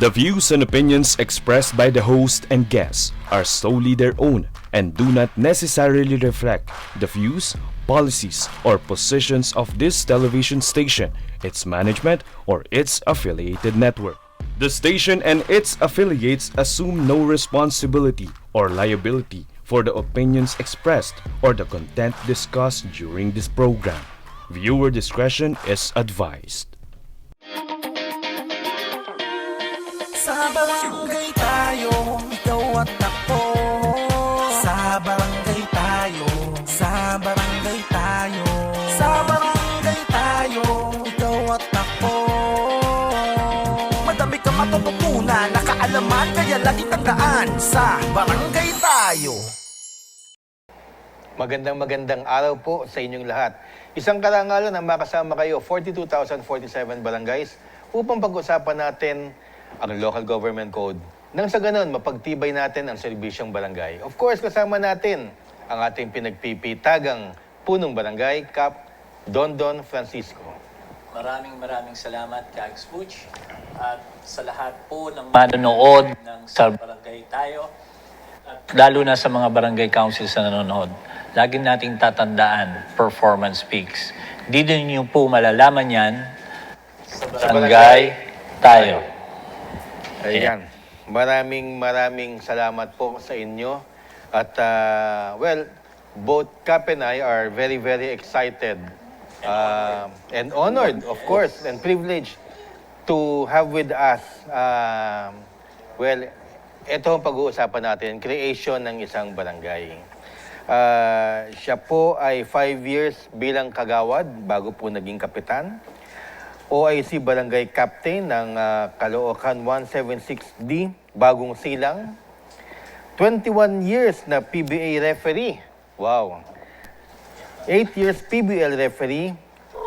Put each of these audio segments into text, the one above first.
The views and opinions expressed by the host and guests are solely their own and do not necessarily reflect the views, policies, or positions of this television station, its management, or its affiliated network. The station and its affiliates assume no responsibility or liability for the opinions expressed or the content discussed during this program. Viewer discretion is advised. Sa barangay tayo, ikaw at ako. Sa barangay tayo, sa barangay tayo. Sa barangay tayo, ikaw at ako. Madami ka matututunan, nakaalaman, kaya lagi tandaan. Sa barangay tayo. Magandang araw po sa inyong lahat. Isang karangalan na makasama kayo, 42,047 barangays, upang pag-usapan natin ang local government code. Nang sa ganon, mapagtibay natin ang serbisyong barangay. Of course, kasama natin ang ating pinagpipitagang punong barangay, Kap Dondon Francisco. Maraming salamat, Kags Butch, at sa lahat po ng manonood ng sa barangay tayo, at lalo na sa mga barangay councils na nanonood. Lagi nating tatandaan, performance speaks. Di din niyo po malalaman yan sa barangay tayo. Ayan. Maraming salamat po sa inyo. At, both Kap and I are very excited and honored, of course, and privileged to have with us, ito ang pag-uusapan natin, creation ng isang barangay. Siya po ay 5 years bilang kagawad bago po naging kapitan. OIC Barangay Captain ng Caloocan 176D, Bagong Silang. 21 years na PBA referee. Wow. 8 years PBL referee.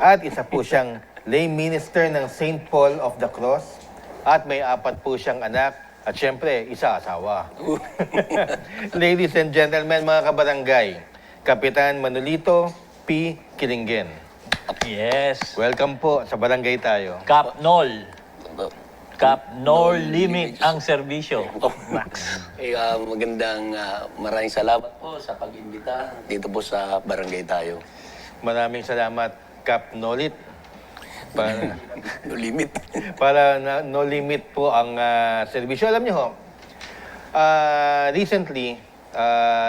At isa po siyang lay minister ng St. Paul of the Cross. At may 4 po siyang anak. At syempre, isa asawa. Ladies and gentlemen, mga kabarangay, Kapitan Manolito P. Kilingen. Yes. Welcome po sa barangay tayo. Kap Nol. Kap Nol limit ang serbisyo. Max. Maraming salamat po sa pag-imbita dito po sa barangay tayo. Maraming salamat, Kap Nolit. No limit. Para no limit po ang serbisyo. Alam niyo ho, recently,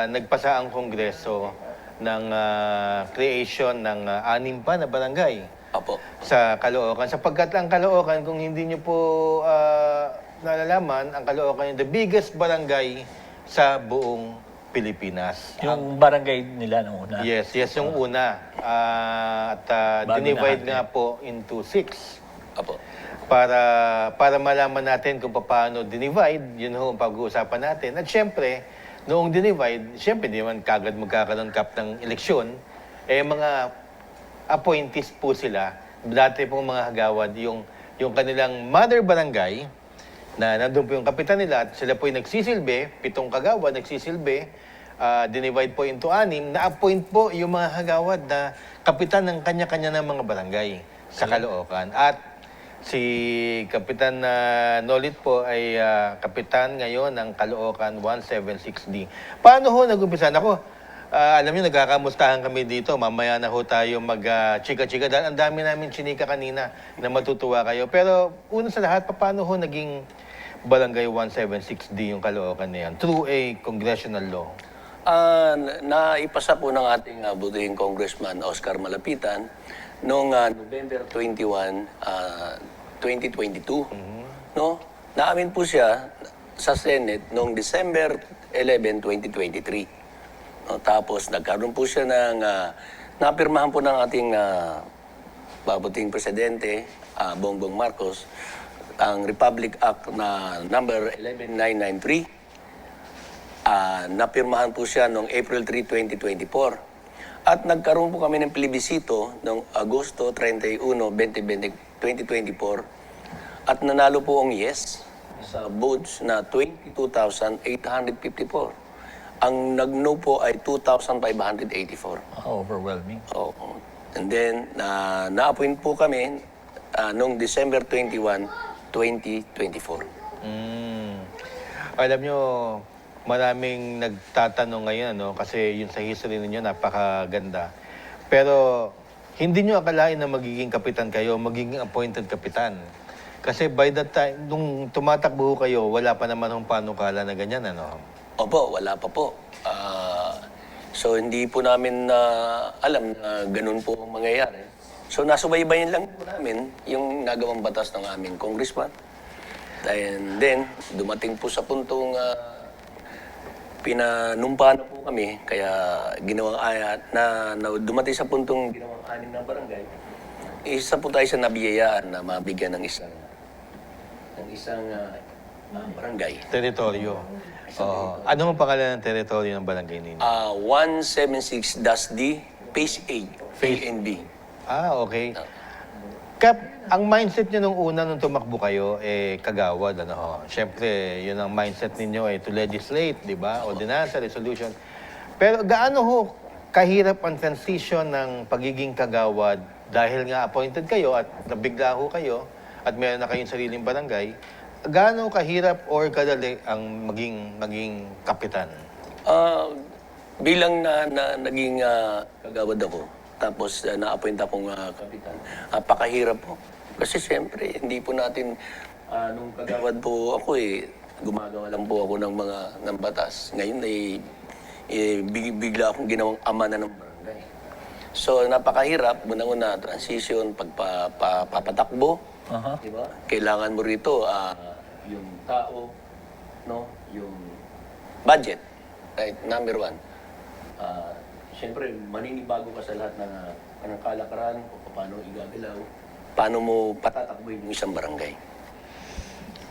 nagpasa ang Kongreso ng creation ng 6 pa na barangay. Apo. Sa Caloocan. Sapagkat ang Caloocan, kung hindi niyo po nalalaman, ang Caloocan yung the biggest barangay sa buong Pilipinas. Yung barangay nila nung una. Yes, yung una. Dinivide nga po into 6. Apo. Para malaman natin kung paano dinivide, yun ho ang pag-uusapan natin. At syempre, noong dinivide, syempre di naman kagad magkakaroon Kap ng eleksyon, mga appointees po sila, dati pong mga hagawad, yung kanilang mother barangay, na nandun po yung kapitan nila, at sila po yung nagsisilbi, 7 kagawad nagsisilbi, dinivide po into 6, na-appoint po yung mga hagawad na kapitan ng kanya-kanya ng mga barangay sa Caloocan. At si Kapitan Nolit po ay kapitan ngayon ng Caloocan 176D. Paano ho nag-umpisa? Ako, alam niyo, nagkakamustahan kami dito. Mamaya na ho tayo mag-chika-chika dahil ang dami namin chinika kanina na matutuwa kayo. Pero una sa lahat, paano ho naging Barangay 176D yung Caloocan na yan through a congressional law? Naipasa po ng ating butihing Congressman Oscar Malapitan noong November 21, 2022. No? Naamin po siya sa Senate noong December 11, 2023. No? Tapos nagkaroon po siya ng napirmahan po ng ating babuting presidente, Bongbong Marcos, ang Republic Act na number 11993. Napirmahan po siya noong April 3, 2024. At nagkaroon po kami ng plebisito noong Agosto 31, 2024. At nanalo po ang yes sa votes na 22,854. Ang nag-no po ay 2,584. Overwhelming. Oh. And then, na-appoint po kami noong December 21, 2024. Alam nyo, maraming nagtatanong ngayon, ano, kasi yung sa history ninyo napakaganda. Pero hindi nyo akalain na magiging kapitan kayo, magiging appointed kapitan. Kasi by that time, nung tumatakbo kayo, wala pa naman ang panukala na ganyan, ano? Opo, wala pa po. So hindi po namin alam na ganun po ang mangyayari. So nasubaybayan lang po namin yung nagawang batas ng aming congressman. And then, dumating po sa puntong pinanumpa na po kami, kaya ginawang dumating sa puntong ginawang anim ng barangay, isa po tayo sa nabiyayaan na mabigyan ng isang barangay. Teritoryo. Ano ang pangalan ng teritoryo ng barangay ninyo? 176-D, Phase A, A and B. Okay. Kap, ang mindset nyo nung una nung tumakbo kayo, kagawad, ano ho? Siyempre, yun ang mindset ninyo, to legislate, di ba? Ordinansa, resolution. Pero gaano ho kahirap ang transition ng pagiging kagawad dahil nga appointed kayo at nabigla ho kayo at meron na kayong sariling barangay, gaano kahirap or kadali ang maging kapitan? Bilang naging kagawad ako, tapos na-appoint akong kapitan, napakahirap po. Kasi siyempre, hindi po natin, nung kagawad po ako gumagawa lang po ako ng batas. Ngayon bigla akong ginawang ama na ng barangay. So, napakahirap. Unang-una, transition, papatakbo. Diba? Kailangan mo rito, yung tao, no? Yung budget. Right? Number one. Siyempre, maninibago ka sa lahat ng kalakaran, kung paano igagalaw, paano mo patatakbuhin yung isang barangay.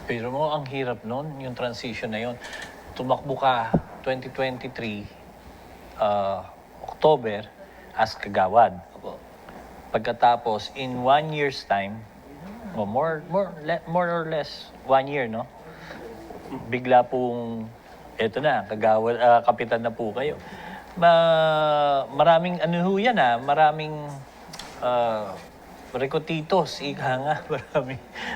Pero mo, ang hirap nun, yung transition na yun. Tumakbo ka 2023, October, as kagawad. Opo. Pagkatapos, in 1 year's time, more or less 1 year, no? Bigla pong, eto na, kagawad, kapitan na po kayo. Maraming ano ho yan maraming rekotitos, ika nga,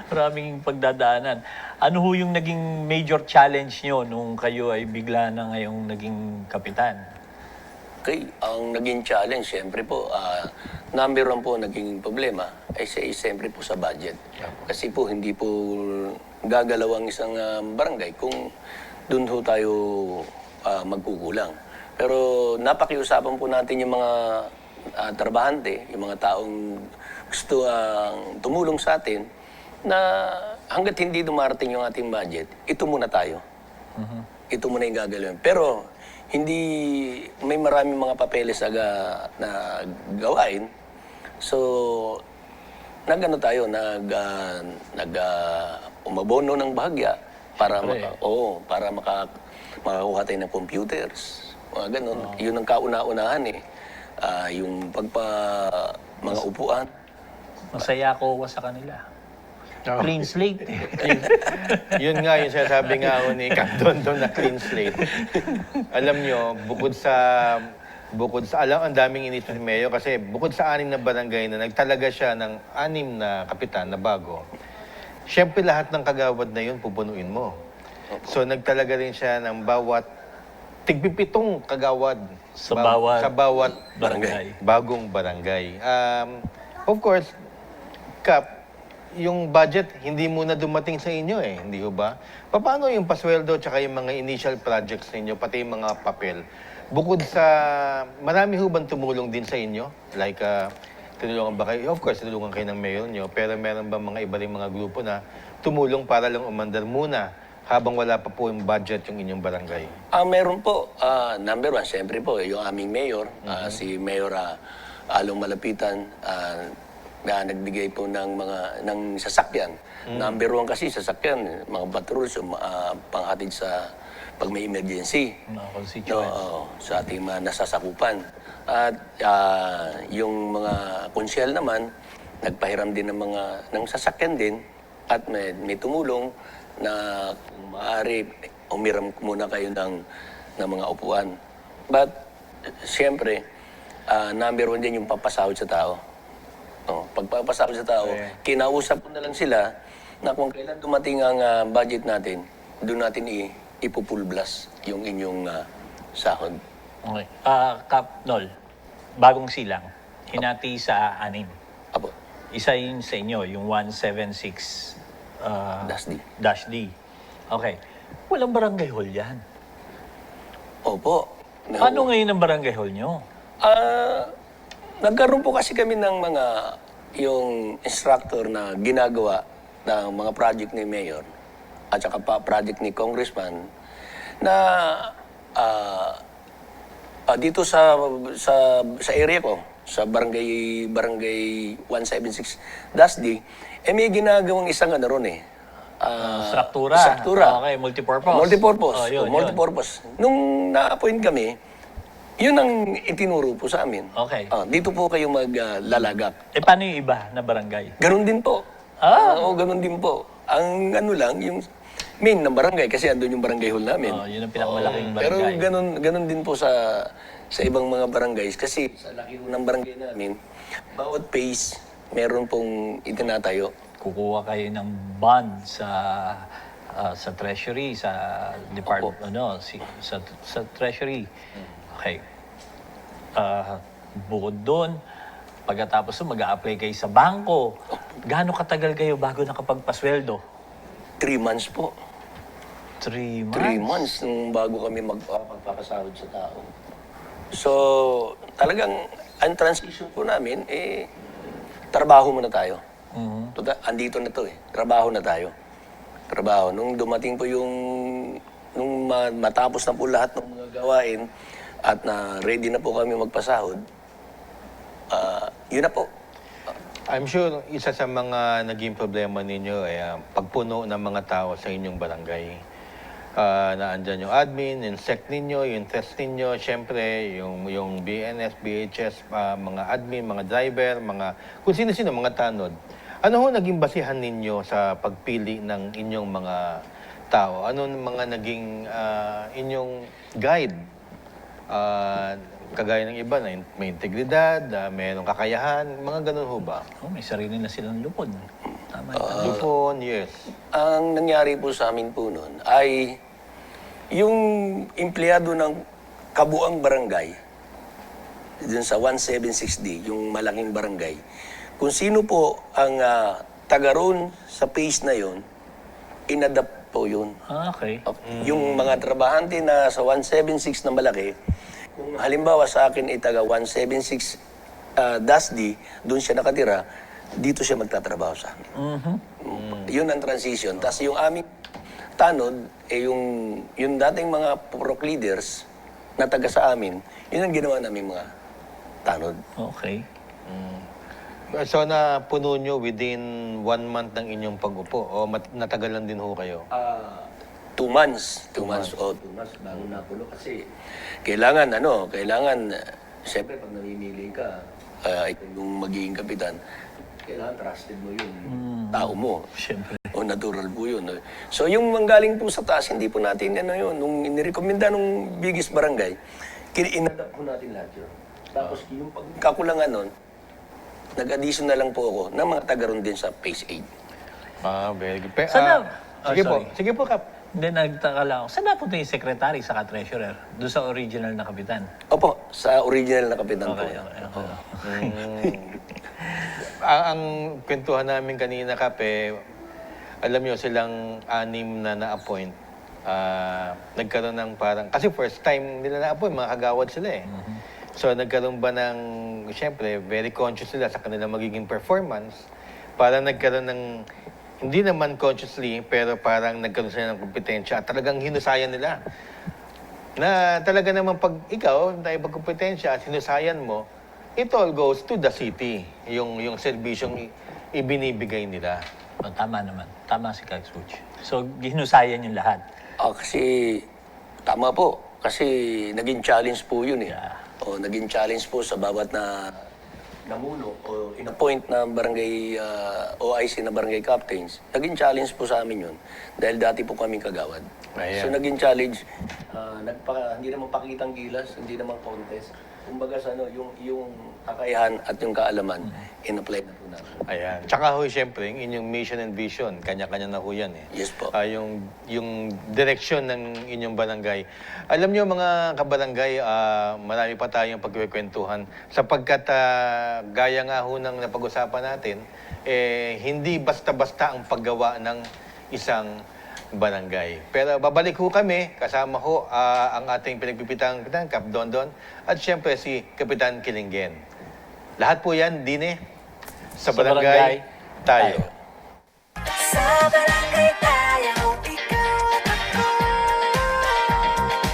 maraming pagdadaanan. Ano ho yung naging major challenge nyo nung kayo ay bigla na ngayong naging kapitan? Okay, ang naging challenge, siyempre po, number one po naging problema ay siyempre po sa budget. Kasi po, hindi po gagalaw ang isang barangay kung doon ho tayo magkukulang. Pero napakiusapan po natin yung mga trabahante, yung mga taong gusto tumulong sa atin na hanggat hindi dumarating yung ating budget, ito muna tayo. Ito muna yung gagalawin. Pero hindi, may maraming mga papeles na gawain. So, nag-ano tayo, umabono ng bahagya para makakuha tayo ng computers. Mga ganun. Yun ang kauna-unahan yung mga upuan. Masaya ako sa kanila. Clean slate. Yun nga, yung sinasabi nga ako ni Kap Dondon na clean slate. Alam nyo, bukod sa alam, ang daming inito ni Mayo kasi bukod sa 6 na barangay na nagtalaga siya ng 6 na kapitan na bago, siyempre lahat ng kagawad na yun pupunuin mo. So nagtalaga rin siya ng bawat tigpipitong kagawad Sa bawat barangay. Bagong barangay. Of course, Kap, yung budget hindi muna dumating sa inyo hindi ho ba? Paano yung pasweldo tsaka yung mga initial projects ninyo, pati yung mga papel? Bukod sa, marami ho bang tumulong din sa inyo? Like, tinulungan ba kayo? Of course, tinulungan kayo ng mayor nyo, pero meron ba mga iba rin mga grupo na tumulong para lang umandar muna habang wala pa po yung budget yung inyong barangay? Meron po. Number one, siyempre po, yung aming mayor, si Mayor Along Malapitan, na nagbigay po ng sasakyan. Number one kasi sasakyan, mga patrols, panghatid sa pag may emergency. Mga constituents. Sa ating mga nasasakupan. At yung mga konsyel naman, nagpahiram din ng sasakyan din at may tumulong na kung maaari, umiram muna kayo ng mga upuan. But, siyempre, number one din yung papasahod sa tao. Pagpapasahod sa tao, kinausap ko na lang sila na kung kailan dumating ang budget natin, doon natin ipupulblas yung inyong sahod. Okay. Kap Nol, bagong silang, hinati sa 6. Apo, Isa yun sa inyo, yung 176 Dash D. Okay. Walang barangay hall yan. Opo. Ano ngayon ang barangay hall nyo? Nagkaroon po kasi kami ng mga yung instructor na ginagawa ng mga project ni Mayor at saka pa project ni Congressman na dito sa area ko, sa barangay 176 Dasdi, may ginagawang isang ano ron Struktura. Struktura. Okay, multipurpose. Multipurpose. Oh, yun. Multipurpose. Nung na-appoint kami, yun ang itinuro po sa amin. Okay. Dito po kayo maglalagak. Paano yung iba na barangay? Ganun din po. Oo, ganun din po. Ang ano lang, yung main ng barangay, kasi andun yung barangay hall namin. Yun ang pinakamalaking Pero barangay. ganun din po sa ibang mga barangays. Kasi sa laki ng barangay namin, bawat phase, meron pong itinatayo. Kukuha kayo ng bond sa treasury, sa department, sa treasury. Okay. Bukod doon, pagkatapos mag-a-apply kayo sa bangko. Gaano katagal kayo bago nakapagpasweldo? 3 months po. 3 months? 3 months nung bago kami magpapasahod sa tao. So, talagang ang transition po namin, trabaho muna tayo. Andito na to trabaho na tayo. Trabaho. Nung dumating po nung matapos na po lahat ng mga gawain at na ready na po kami magpasahod, yun na po. I'm sure isa sa mga naging problema ninyo ay pagpuno ng mga tao sa inyong barangay. Na andyan yung admin, yung sec ninyo, yung test ninyo, syempre yung BNS, BHS, mga admin, mga driver, kung sino-sino, mga tanod. Ano ho naging basihan ninyo sa pagpili ng inyong mga tao? Ano mga naging inyong guide? Kagaya ng iba na may integridad, mayroong kakayahan, mga ganun ho ba? May sarili na silang lupon. Tama Lupon, yes. Ang nangyari po sa amin po noon ay yung empleyado ng kabuang barangay, dun sa 176D, yung malaking barangay, kung sino po ang taga roon sa phase na yon, inadapt po yun. Okay. Yung mga trabahante na sa 176 na malaki, kung halimbawa sa akin ay taga 176 DASD, doon siya nakatira, dito siya magtatrabaho sa amin. Yun ang transition. Tapos yung aming tanod, yung dating mga PROC leaders na taga sa amin, yun ang ginawa namin mga tanod. Okay. So napuno nyo within 1 month ng inyong pag-upo o natagalan din ho kayo? 2 months. 2 months. 2 months bago napulo. Kasi kailangan, siyempre pag namimili ka, yung magiging kapitan, kailangan trusted mo yun. Tao mo. Siyempre. O natural po yun. So yung manggaling po sa taas, hindi po natin yun. Nung inirekomenda nung biggest barangay, inadapt po natin lahat yun. Tapos yung pagkakulangan nun, nag-addition na lang po ako ng mga taga-ron din sa Phase 8. Very good. Sige po. sorry. Sige po, Kap. Hindi, nagtaka lang ako. Saan napunta yung secretary sa treasurer? Doon sa original na kapitan? Opo, sa original na kapitan po. Okay. Ang kwentuhan namin kanina, Kap, alam nyo silang 6 na na-appoint. Nagkaroon ng parang, kasi first time nila na-appoint, mga kagawad sila So nagkaroon ba ng, siyempre, very conscious sila sa kanilang magiging performance. Parang nagkaroon ng, hindi naman consciously, pero parang nagkaroon sila ng kompetensya at talagang hinusayan nila. Na talaga naman pag ikaw, tayo pagkompetensya at hinusayan mo, it all goes to the city, yung serbisyong ibinibigay nila. Tama naman. Tama si Kag Such. So, ginusayan yung lahat. Kasi, tama po. Kasi naging challenge po yun Yeah. Naging challenge po sa bawat na namuno o in-appoint na barangay OIC na barangay captains. Naging challenge po sa amin yun. Dahil dati po kaming kagawad. Ayan. So naging challenge, hindi naman pakitang gilas, hindi naman contest. kumbaga sa ano, yung kakayahan at yung kaalaman, in-apply na po namin. Ayan. Tsaka ho, siyempre, yung inyong mission and vision, kanya-kanya na ho yan eh. Yes po. Yung direksyon ng inyong barangay. Alam niyo mga kabarangay, marami pa tayong pagkikwentuhan sapagkat gaya nga ho ng napag-usapan natin, hindi basta-basta ang paggawa ng isang barangay. Pero babalik ho kami, kasama ho ang ating pinagpipitang Kapitan Kap Dondon at siyempre si Kapitan Kilingen. Lahat po yan, Dine, sa barangay tayo. Sa barangay tayo, ikaw at ako.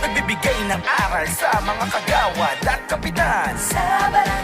Nagbibigay ng aral sa mga kagawad at kapitan. Sa barangay